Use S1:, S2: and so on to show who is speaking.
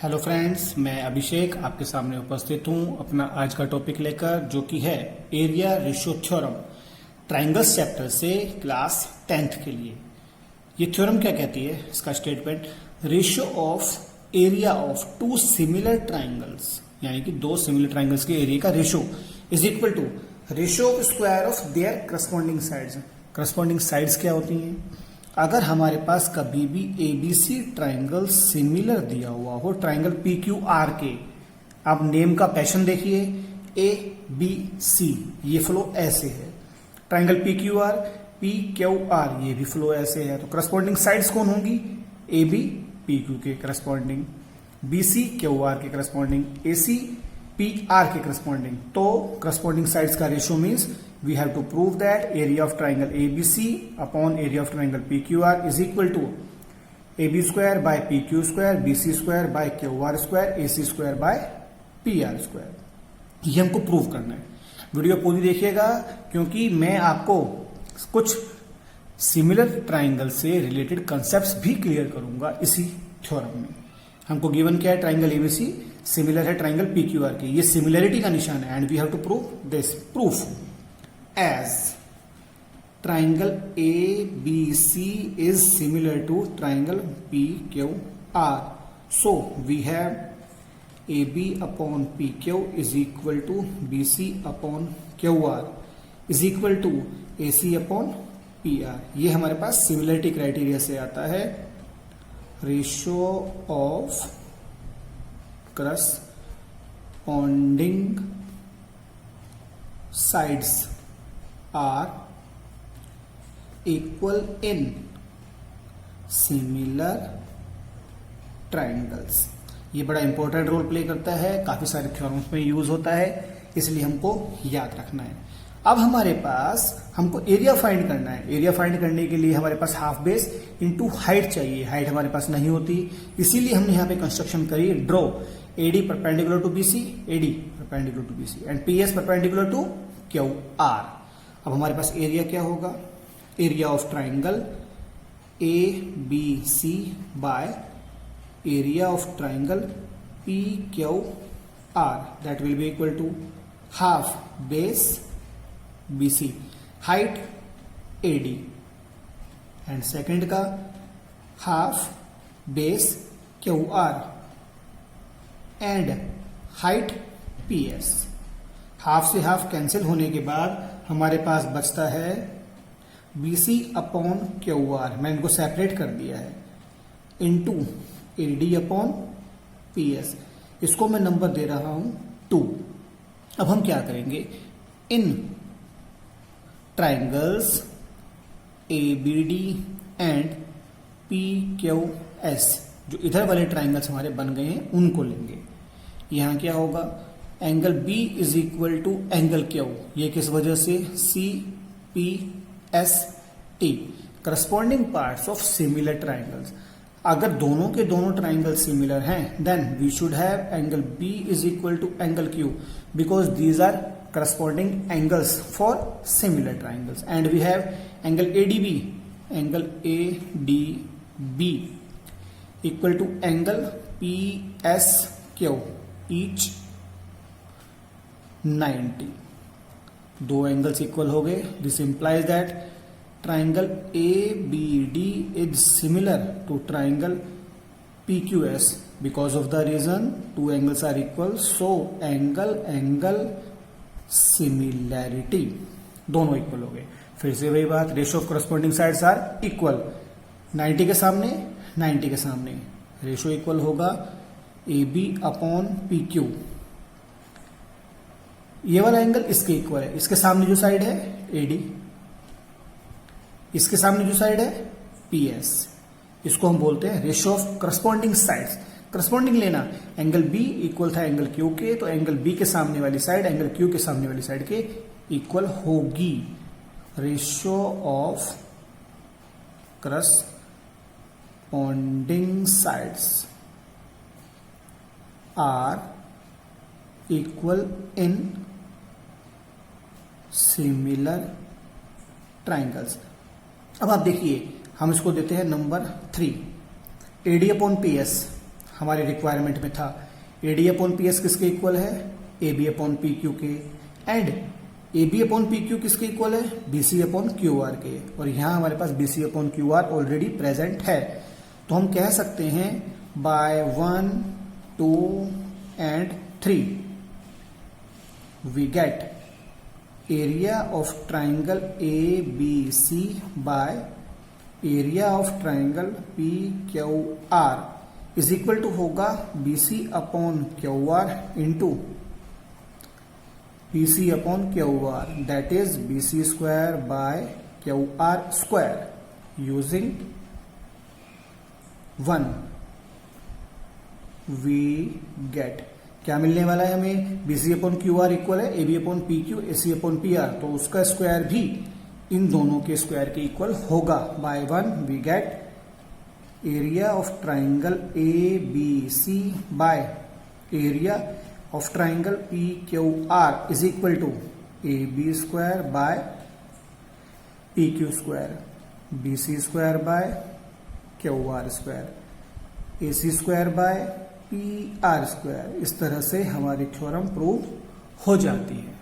S1: Hello friends, मैं अभिषेक आपके सामने उपस्थित हूं अपना आज का टॉपिक लेकर, जो कि है area ratio theorem triangles chapter से क्लास 10th के लिए। ये थ्योरम क्या कहती है? इसका statement, ratio of area of two similar triangles, यानी कि दो सिमिलर ट्राइंगल्स के एरिया का ratio is equal to ratio of square of their corresponding sides. Corresponding sides क्या होती हैं? अगर हमारे पास कभी भी एबीसी ट्राइंगल सिमिलर दिया हुआ हो, ट्राइंगल पी क्यू आर के, आप नेम का पैशन देखिए, ए बी सी, ये फ्लो ऐसे है। Triangle P Q are, P Q are, ये भी फ्लो ऐसे है। तो करस्पॉन्डिंग साइड्स कौन होंगी? ए बी पी क्यू के corresponding, B C Q R के corresponding, A C P R के करस्पॉन्डिंग। तो करस्पॉन्डिंग साइड्स का ratio means we have to prove that area of triangle ABC upon area of triangle PQR is equal to AB square by PQ square, BC square by QR square, AC square by PR square। ये हमको prove करना है। Video पूरी देखिएगा, क्योंकि मैं आपको कुछ सिमिलर ट्राइंगल से रिलेटेड कंसेप्ट्स भी क्लियर करूंगा इसी थ्योरम में। हमको गिवन क्या है? ट्राइंगल एबीसी सिमिलर है ट्राइंगल PQR के, ये सिमिलरिटी का निशान है, and we have to prove this. Proof as triangle ABC is similar to triangle PQR. So we have AB upon PQ is equal to BC upon QR is equal to AC upon PR। ये हमारे पास similarity criteria से आता है। Ratio of corresponding sides are equal in similar triangles। ये बड़ा important role play करता है, काफी सारे थ्योरम्स में यूज होता है, इसलिए हमको याद रखना है। अब हमारे पास हमको एरिया फाइंड करना है। एरिया फाइंड करने के लिए हमारे पास हाफ बेस इनटू हाइट चाहिए। हाइट हमारे पास नहीं होती, इसीलिए हमने यहाँ पे कंस्ट्रक्शन करी, draw AD perpendicular to BC, AD perpendicular to BC and PS perpendicular to Q R. अब हमारे पास एरिया क्या होगा? Area of triangle A B C by area of triangle P Q R, that will be equal to half base B C, height A D, and second का half base Q R and height P S. Half से half cancel होने के बाद हमारे पास बचता है BC upon QR, मैं इनको सेपरेट कर दिया है, इनटू AD अपॉन PS। इसको मैं नंबर दे रहा हूं 2। अब हम क्या करेंगे? इन ट्राइंगल्स ABD एंड PQS, जो इधर वाले ट्राइंगल्स हमारे बन गए हैं, उनको लेंगे। यहां क्या होगा? Angle B is equal to angle Q। ये किस वजह से? CPST, corresponding parts of similar triangles. अगर दोनों के दोनों ट्राइंगल सिमिलर हैं, then we should have angle B is equal to angle Q, because these are corresponding angles for similar triangles. And we have angle ADB, angle ADB equal to angle PSQ, each 90। दो angles equal हो गए। This implies that triangle ABD is similar to triangle PQS because of the reason two angles are equal, so angle similarity, दोनों equal हो गए। फिर से वही बात, ratio of corresponding sides are equal. 90 के सामने 90 के सामने रेशियो इक्वल होगा AB अपॉन PQ। ये वाला एंगल इसके इक्वल है, इसके सामने जो साइड है AD, इसके सामने जो साइड है PS। इसको हम बोलते हैं ratio of corresponding sides. Corresponding लेना, एंगल B इक्वल था एंगल Q के, तो एंगल B के सामने वाली साइड एंगल Q के सामने वाली साइड के इक्वल होगी। Ratio of corresponding sides are equal in similar triangles. अब आप देखिए, हम इसको देते हैं नंबर 3, AD अपॉन PS। हमारी रिक्वायरमेंट में था एडी अपॉन पी एस किसके इक्वल है, A B upon P Q के, and A B upon P Q किसके इक्वल है, B C upon Q R के। और यहां हमारे पास B C upon Q R already present है, तो हम कह सकते हैं by 1, 2 and 3 we get area of triangle A B C by area of triangle P Q R is equal to होगा B C upon Q R into P C upon Q R, that is B C square by Q R square using 1 we get क्या मिलने वाला है हमें, B C upon Q R equal है A B upon P Q A C upon P R, तो उसका square भी इन दोनों के स्क्वायर के इक्वल होगा। By 1 we get area of triangle A B C by area of triangle P Q R is equal to A B square by P Q square, B C square by Q R square, A C square by P R square. इस तरह से हमारी theorem prove हो जाती है।